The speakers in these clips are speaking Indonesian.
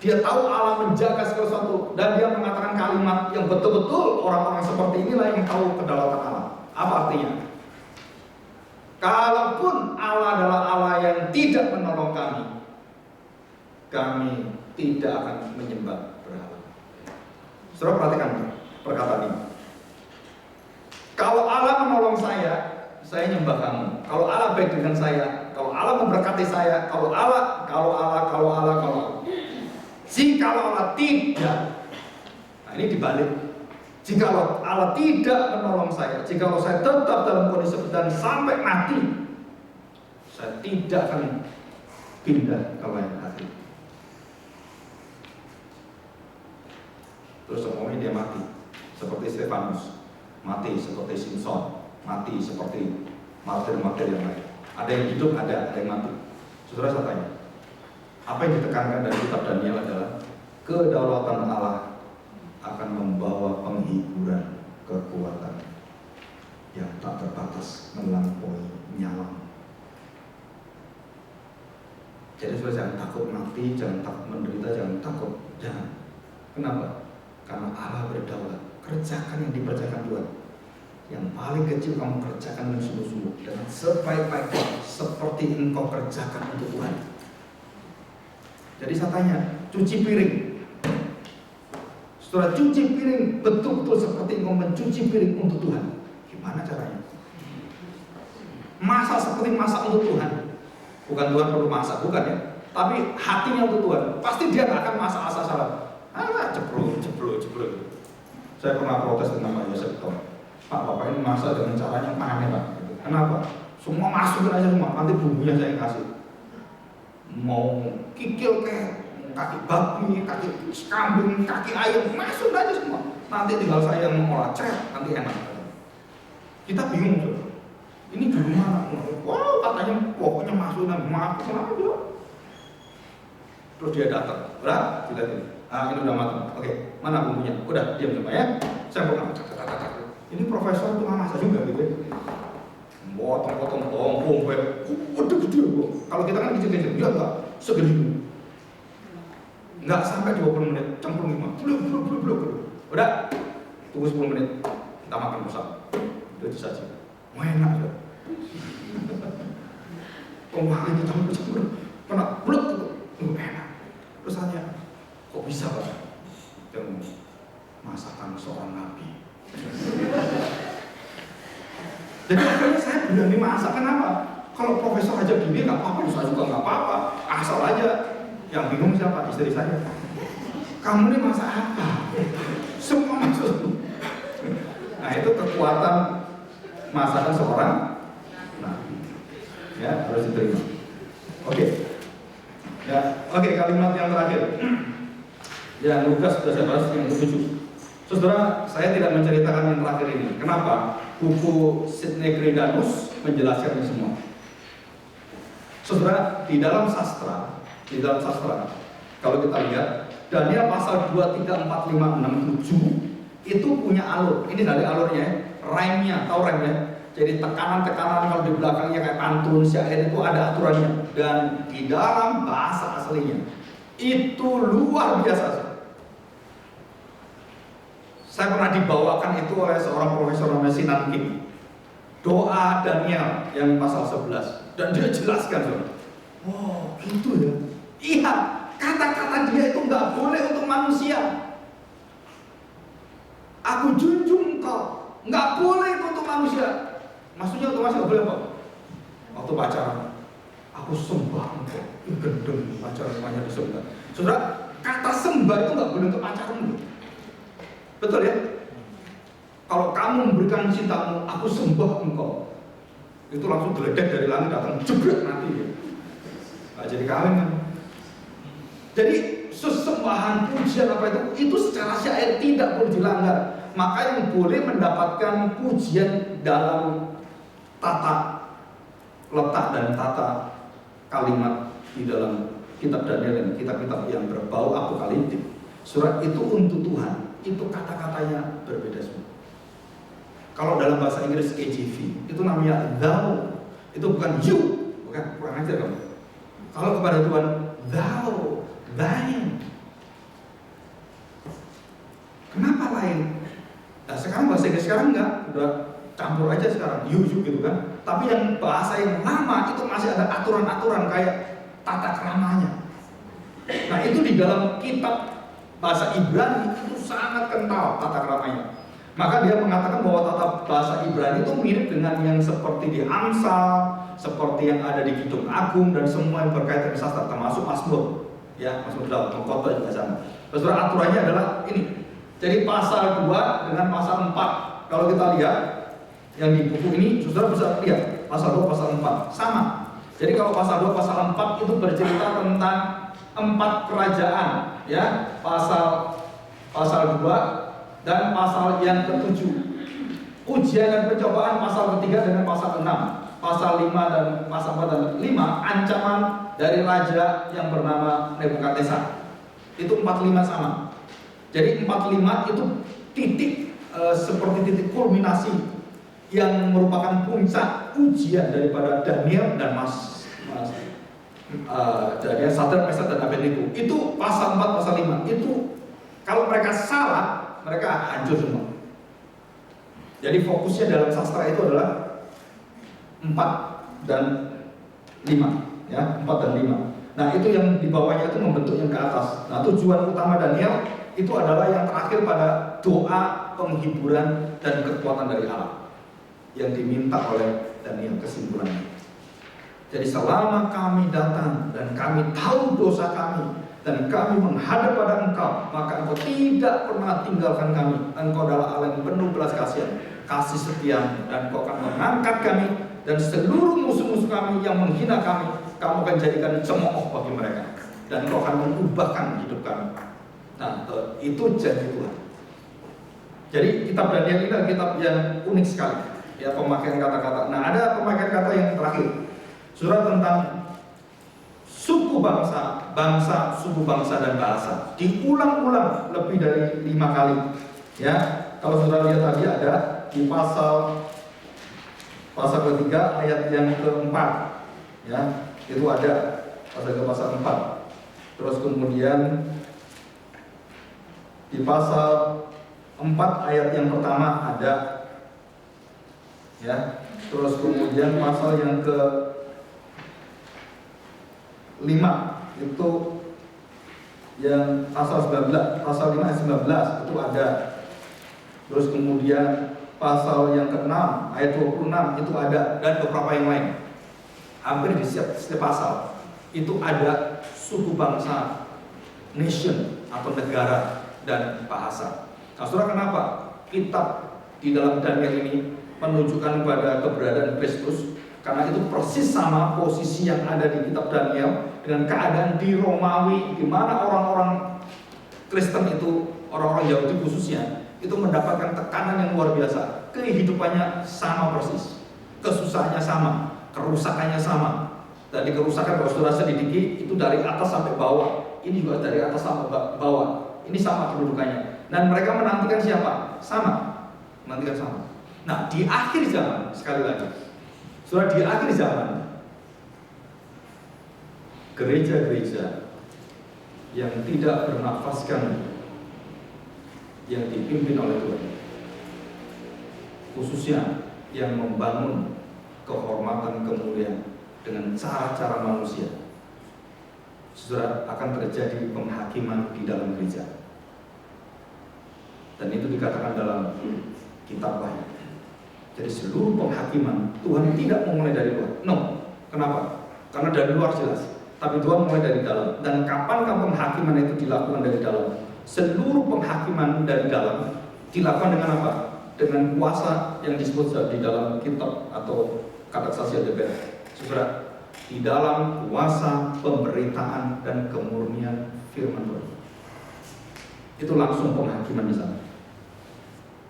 Dia tahu Allah menjaga segala sesuatu, dan dia mengatakan kalimat yang betul-betul orang-orang seperti inilah yang tahu kedaulatan Allah. Apa artinya? Kalaupun Allah adalah Allah yang tidak menolong kami tidak akan menyembah berhala. Saudara perhatikan perkataan ini. Kalau Allah menolong saya nyembah kamu. Kalau Allah baik dengan saya, kalau Allah memberkati saya, kalau Allah. Jika Allah tidak, nah ini dibalik. Jika Allah tidak menolong saya, jika saya tetap dalam kondisi dan sampai mati, saya tidak akan pindah ke lain hati. Terus semuanya dia mati, seperti Stefanus, mati seperti Simpson, mati seperti martir-martir yang lain. Ada yang hidup, ada yang mati. Saudara saya tanya, apa yang ditekankan dari kitab Daniel adalah kedaulatan Allah akan membawa penghiburan kekuatan yang tak terbatas melampaui nyawa. Jadi saudara jangan takut mati, jangan takut menderita, jangan takut, jangan. Kenapa? Karena Allah berdaulat. Kerjakan yang dipercayakan Tuhan. Yang paling kecil kamu kerjakan dengan sungguh-sungguh, dengan sebaik-baiknya, seperti engkau kerjakan untuk Tuhan. Jadi saya tanya, cuci piring. Setelah cuci piring betul-betul seperti engkau mencuci piring untuk Tuhan. Gimana caranya? Masak seperti masak untuk Tuhan. Bukan Tuhan perlu masak, bukan ya. Tapi hatinya untuk Tuhan. Pasti dia gak akan masak asal-asalan. Ceplok. Saya pernah protes dengan Pak Yosef Tom. Pak, Bapak ini masak dengan caranya aneh Pak. Kenapa? Semua masukin aja semua, nanti bumbunya saya kasih. Mau kikil kayak kaki babi, kaki kambing, kaki ayam, masuk aja semua. Nanti tinggal saya yang mengolah, nanti enak. Kita bingung tuh. Ini dari mana? Wow, katanya pokoknya masukin, kenapa dia? Terus dia datang, udah, dilihatin. Ini udah matang. Oke, mana bumbunya? Udah, diam semua ya. Saya bukan. Ini profesor itu nggak masak juga gitu. Potong-potong bawang, udah gede kok. Kalau kita kan kecil-kecil, dia enggak segede itu. Enggak sampai 20 menit, cemplung 5. Belum. Udah, tunggu 10 menit. Kita makan bersama. Itu saja. Enak ya. Wah, itu campur. Pernah blok tuh. Enak. Terus tanya, kok bisa Pak? Dan masakan seorang nabi. Jadi akhirnya saya berani masak. Kenapa? Kalau profesor aja gini nggak apa-apa, saya juga nggak apa-apa. Asal aja. Yang bingung siapa? Istri saya. Kamu ini masak apa? Semua masuk. Nah itu kekuatan masakan seorang nabi. Ya harus diterima. Oke. Ya, oke, kalimat yang terakhir. Ya, Lukas sudah saya bahas yang ke-7. Saudara, saya tidak menceritakan yang terakhir ini. Kenapa? Buku Sidney Greidanus menjelaskan ini semua. Saudara, di dalam sastra, kalau kita lihat Daniel pasal 2, 3, 4, 5, 6, 7 itu punya alur. Ini dari alurnya, rhyme-nya, tahu rhyme-nya? Jadi tekanan-tekanan kalau di belakangnya kayak pantun, syair itu ada aturannya. Dan di dalam bahasa aslinya itu luar biasa. Saya pernah dibawakan itu oleh seorang profesor namanya Sinan Kim. Doa Daniel yang pasal 11. Dan dia jelaskan, oh gitu ya. Iya, kata-kata dia itu nggak boleh untuk manusia. Aku junjung kau, nggak boleh itu untuk manusia. Maksudnya otomatis nggak boleh apa? Waktu pacaran, aku sembah engkau, gendeng pacaran semuanya disembah. Saudara, kata sembah itu nggak boleh untuk pacaran. Betul ya? Kalau kamu memberikan cintamu, aku sembah engkau, itu langsung geledek dari langit datang, jebret mati ya. Nggak jadi kawin kan? Jadi sesembahan pujian apa itu secara syair tidak boleh dilanggar. Maka yang boleh mendapatkan pujian dalam tata letak dan tata kalimat di dalam kitab Daniel dan kitab-kitab yang berbau apokaliptik. Surat itu untuk Tuhan, itu kata-katanya berbeda semua. Kalau dalam bahasa Inggris KJV itu namanya thou, itu bukan you, bukan, kurang ajar kamu. Kalau kepada Tuhan thou, thine, bahasa Inggris sekarang enggak, udah campur aja sekarang, you gitu kan. Tapi yang bahasa yang lama itu masih ada aturan-aturan kayak tata keramanya. Nah itu di dalam kitab bahasa Ibrani itu sangat kental tata keramanya. Maka dia mengatakan bahwa tata bahasa Ibrani itu mirip dengan yang seperti di Amsal, seperti yang ada di Kidung Agung, dan semua yang berkaitan dengan sastra termasuk Mazmur. Ya, Mazmur Daud, Khotbah juga sama. Terus aturannya adalah ini. Jadi pasal 2 dengan pasal 4. Kalau kita lihat yang di buku ini, saudara bisa lihat pasal 2 pasal 4 sama. Jadi kalau pasal 2 pasal 4 itu bercerita tentang 4 kerajaan, ya, pasal 2 dan pasal yang ke-7. Ujian dan pencobaan pasal ke-3 dengan pasal 6. Pasal 5 dan pasal 4 dan 5 ancaman dari raja yang bernama Nebukadnezar. Itu 45 sama. Jadi 45 itu titik seperti titik kulminasi yang merupakan puncak ujian daripada Daniel dan Daniel, Sadrak, Mesak dan Abednego. Itu pasal 4 pasal 5. Itu kalau mereka salah, mereka hancur semua. Jadi fokusnya dalam sastra itu adalah 4 dan 5, ya, 4 dan 5. Nah, itu yang di bawahnya itu membentuk yang ke atas. Nah, tujuan utama Daniel itu adalah yang terakhir pada doa penghiburan dan kekuatan dari Allah yang diminta oleh Daniel, kesimpulannya. Jadi selama kami datang dan kami tahu dosa kami dan kami menghadap pada Engkau, maka Engkau tidak pernah tinggalkan kami. Engkau adalah Allah yang penuh belas kasihan, kasih setia, dan Engkau akan mengangkat kami dan seluruh musuh-musuh kami yang menghina kami, kamu akan jadikan cemooh bagi mereka, dan Engkau akan mengubahkan hidup kami. Nah, itu janji Tuhan. Jadi kitab Daniel ini adalah kitab yang unik sekali, ya, pemakaian kata-kata. Nah, ada pemakaian kata yang terakhir, surat tentang suku bangsa, suku bangsa dan bahasa. Diulang-ulang lebih dari 5 kali. Ya, kalau saudara lihat tadi ada di pasal ketiga ayat yang keempat, ya, itu ada pasal 4. Terus kemudian di pasal 4 ayat yang pertama ada, ya. Terus kemudian pasal yang ke 5 itu yang pasal 19, pasal 5 ayat 19 itu ada. Terus kemudian pasal yang ke-6 ayat 26 itu ada, dan beberapa yang lain. Hampir di setiap pasal itu ada suku bangsa, nation atau negara dan bahasa. Nah, saudara, kenapa kitab di dalam Daniel ini menunjukkan pada keberadaan Kristus? Karena itu persis sama posisi yang ada di kitab Daniel dengan keadaan di Romawi, di mana orang-orang Kristen itu, orang-orang Yahudi khususnya, itu mendapatkan tekanan yang luar biasa. Kehidupannya sama persis, kesusahannya sama, kerusakannya sama. Dan di kerusakan, kalau saudara selidiki, itu dari atas sampai bawah. Ini juga dari atas sampai bawah. Ini sama kedudukannya. Dan mereka menantikan siapa? Sama, menantikan sama. Nah, di akhir zaman, sekali lagi, saudara, di akhir zaman, gereja-gereja yang tidak bernafaskan, yang dipimpin oleh Tuhan, khususnya yang membangun kehormatan kemuliaan dengan cara-cara manusia, saudara, akan terjadi penghakiman di dalam gereja. Dan itu dikatakan dalam kitab Wahyu. Jadi seluruh penghakiman Tuhan tidak memulai dari luar. No, kenapa? Karena dari luar jelas, tapi Tuhan mulai dari dalam. Dan kapankah penghakiman itu dilakukan dari dalam? Seluruh penghakiman dari dalam dilakukan dengan apa? Dengan kuasa yang disebut di dalam kitab atau kata saksi DPR. Saudara, di dalam kuasa pemberitaan dan kemurnian firman Tuhan. Itu langsung penghakiman di sana.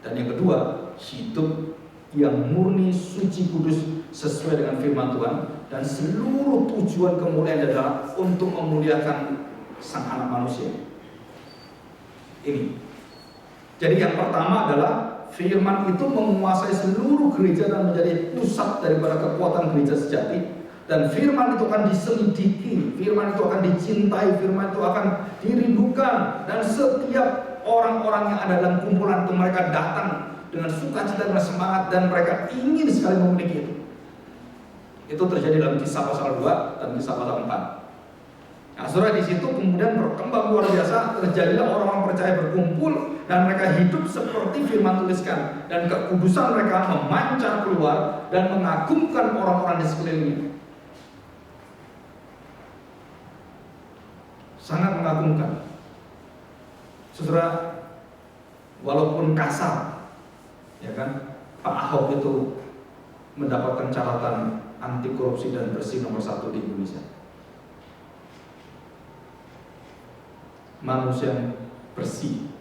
Dan yang kedua, hidup yang murni, suci, kudus sesuai dengan firman Tuhan, dan seluruh tujuan kemuliaan adalah untuk memuliakan Sang Anak Manusia. Ini. Jadi yang pertama adalah firman itu menguasai seluruh gereja dan menjadi pusat daripada kekuatan gereja sejati. Dan firman itu akan diselidiki, firman itu akan dicintai, firman itu akan dirindukan. Dan setiap orang-orang yang ada dalam kumpulan itu, mereka datang dengan sukacita, dengan semangat, dan mereka ingin sekali memiliki itu. Itu terjadi dalam Kisah pasal 2 dan Kisah pasal 4. Nah, saudara, di situ kemudian berkembang luar biasa, terjadilah orang-orang percaya berkumpul dan mereka hidup seperti firman tuliskan, dan kekudusan mereka memancar keluar dan mengagumkan orang-orang di sekelilingnya. Sangat mengagumkan. Saudara, walaupun kasar, ya kan, Pak Ahok itu mendapatkan catatan anti korupsi dan bersih nomor 1 di Indonesia. Manusia yang bersih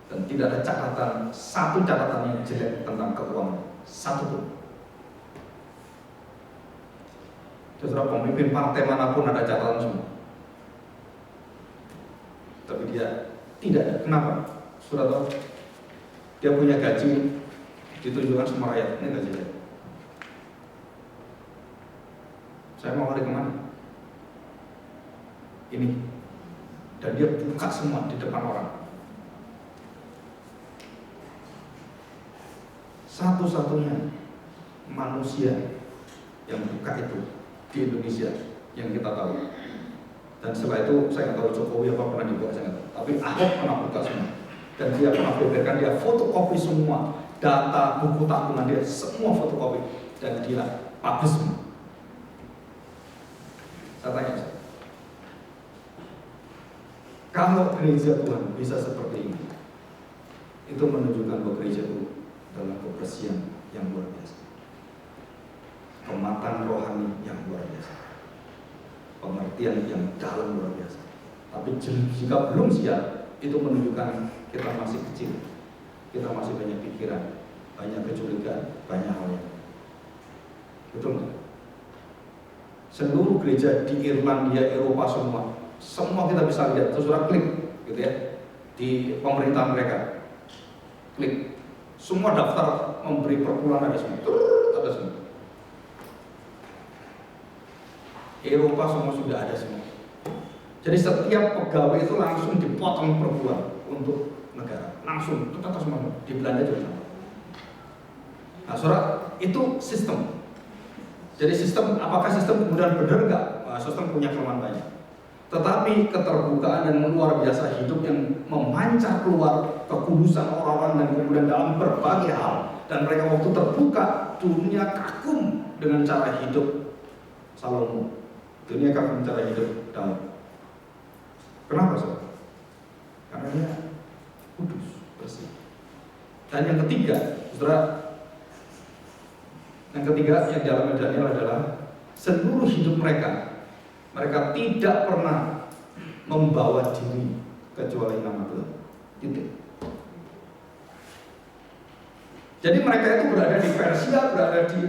dan tidak ada catatan, satu catatan yang jelek tentang keuangan, satu pun. Saudara, pemimpin partai manapun ada catatan semua, tapi dia tidak ada. Kenapa? Saudara tahu, dia punya gaji ditunjukkan sama rakyat, ini gaji saya. Saya mau lari kemana? Ini. Dan dia buka semua di depan orang. Satu-satunya manusia yang buka itu di Indonesia yang kita tahu. Dan setelah itu saya nggak tahu Jokowi apa pernah dibuka, saya nggak tahu. Tapi Ahok pernah buka semua. Dan dia pernah beberkan, dia fotokopi semua data buku tabungan dia, semua fotokopi, dan dia publish semua. Saya tanya, kalau gereja Tuhan bisa seperti ini, itu menunjukkan bahwa gereja itu dalam kebersihan yang luar biasa, kematangan rohani yang luar biasa, pengertian yang dalam luar biasa. Tapi jika belum siap, itu menunjukkan kita masih kecil, kita masih banyak pikiran, banyak kecurigaan, banyak hal yang betul nggak? Seluruh gereja di Irlandia, Eropa semua kita bisa lihat, saudara klik gitu ya, di pemerintahan mereka, klik, semua daftar memberi perpuluhan ada semua, ada semua. Eropa semua sudah ada semua. Jadi setiap pegawai itu langsung dipotong perpuluhan untuk negara, langsung, itu kata semua. Di Belanda juga sama. Nah, saudara, itu sistem. Jadi sistem, apakah sistem kemudian benar nggak? Nah, sistem punya kelemahan banyak. Tetapi keterbukaan dan luar biasa hidup yang memancar keluar kekudusan orang-orang dan kemudian dalam berbagai hal, dan mereka waktu terbuka, dunia kagum dengan cara hidup Salomo, dunia kagum cara hidup Daud. Kenapa saudara? Karena dia kudus, bersih. Dan yang ketiga, saudara, yang dalam Daniel adalah seluruh hidup mereka tidak pernah membawa diri kecuali nama Tuhan. Gitu. Jadi mereka itu berada di Persia, berada di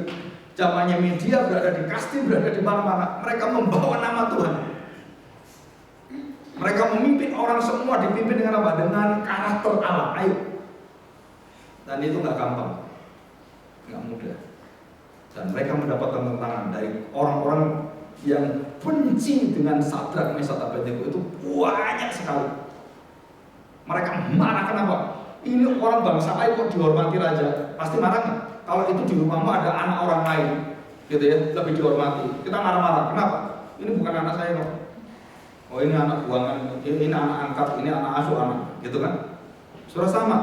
zamannya Media, berada di Kasti, berada di mana-mana. Mereka membawa nama Tuhan. Mereka memimpin orang semua, dipimpin dengan apa? Dengan karakter Allah. Ayo. Dan itu nggak gampang, nggak mudah. Dan mereka mendapatkan tantangan dari orang-orang yang benci dengan Sadrak, Mesak, Abednego itu banyak sekali. Mereka marah, kenapa? Ini orang bangsa lain kok dihormati raja, pasti marah nggak? Kalau itu di rumahmu ada anak orang lain, gitu ya, lebih dihormati, kita marah-marah. Kenapa? Ini bukan anak saya kok. Oh, ini anak buangan, ini anak angkat, ini anak asuh anak, gitu kan? Saudara, sama.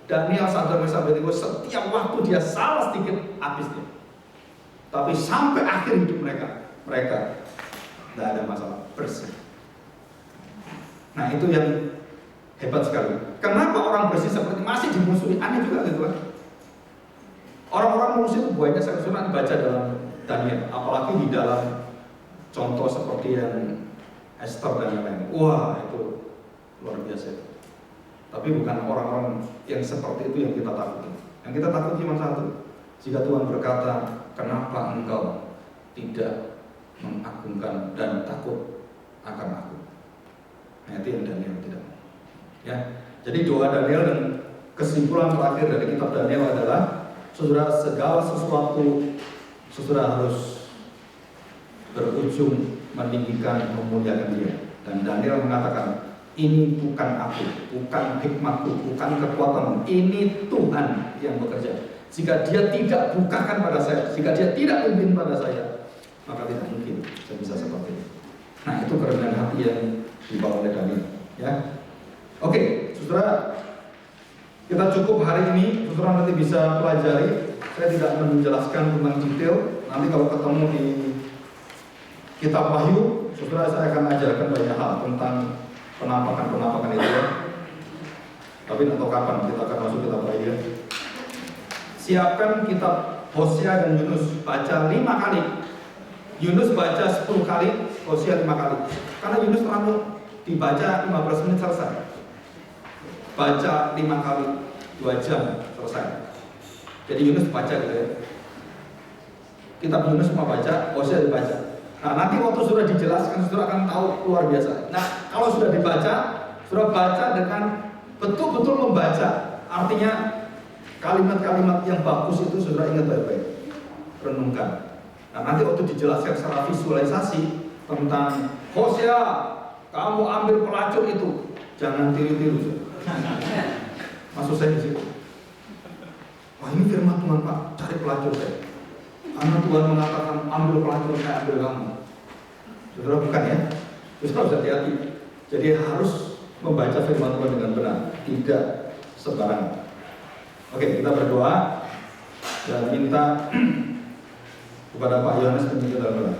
Daniel, Sadrak, Mesak, Abednego setiap waktu dia salah sedikit habis dia. Tapi sampai akhir hidup mereka tidak ada masalah, bersih. Nah, itu yang hebat sekali. Kenapa orang bersih seperti masih dimusuhi? Aneh juga gitu kan. Orang-orang musuh itu banyak sekali dibaca dalam Daniel, apalagi di dalam contoh seperti yang Esther dan lain-lain. Wah, itu luar biasa. Tapi bukan orang-orang yang seperti itu yang kita takuti. Yang kita takuti cuma satu. Jika Tuhan berkata, kenapa engkau tidak mengagungkan dan takut akan aku? Nah, itu yang Daniel tidak mau. Ya, jadi doa Daniel dan kesimpulan terakhir dari kitab Daniel adalah, saudara, segala sesuatu saudara harus berujung meninggikan, memuliakan Dia. Dan Daniel mengatakan, Ini bukan aku, bukan hikmatku, bukan kekuatan. Ini Tuhan yang bekerja. Jika Dia tidak bukakan pada saya, jika Dia tidak pimpin pada saya, maka tidak mungkin saya bisa seperti ini. Nah, itu kerendahan hati yang dibawa oleh Daniel. Ya, oke, saudara, kita cukup hari ini. Saudara nanti bisa pelajari. Saya tidak menjelaskan tentang detail. Nanti kalau ketemu di Kitab Wahyu, saudara, saya akan ajarkan banyak hal tentang penampakan itu ya. Tapi tidak tahu kapan kita akan masuk Kitab Wahyu. Siapkan kitab Hosea dan Yunus, baca 5 kali. Yunus baca 10 kali, Hosea 5 kali. Karena Yunus terlalu dibaca 15 menit selesai. Baca 5 kali, 2 jam selesai. Jadi Yunus baca gitu ya. Kitab Yunus semua baca, Hosea dibaca. Nah, nanti waktu sudah dijelaskan, saudara akan tahu luar biasa. Nah, kalau sudah dibaca, saudara baca dengan betul-betul membaca. Artinya kalimat-kalimat yang bagus itu saudara ingat baik-baik, renungkan. Nah, nanti waktu dijelaskan secara visualisasi tentang Hosea, kamu ambil pelacur itu, jangan tiru-tiru. Maksud saya di situ. Wah, ini firman Tuhan, Pak, cari pelacur saya. Karena Tuhan mengatakan ambil pelacur, saya ambil kamu. Saudara, bukan ya? Saudara harus hati-hati. Jadi harus membaca firman Tuhan dengan benar, tidak sembarangan. Oke, kita berdoa dan minta kepada Pak Yohanes dan kita berdoa.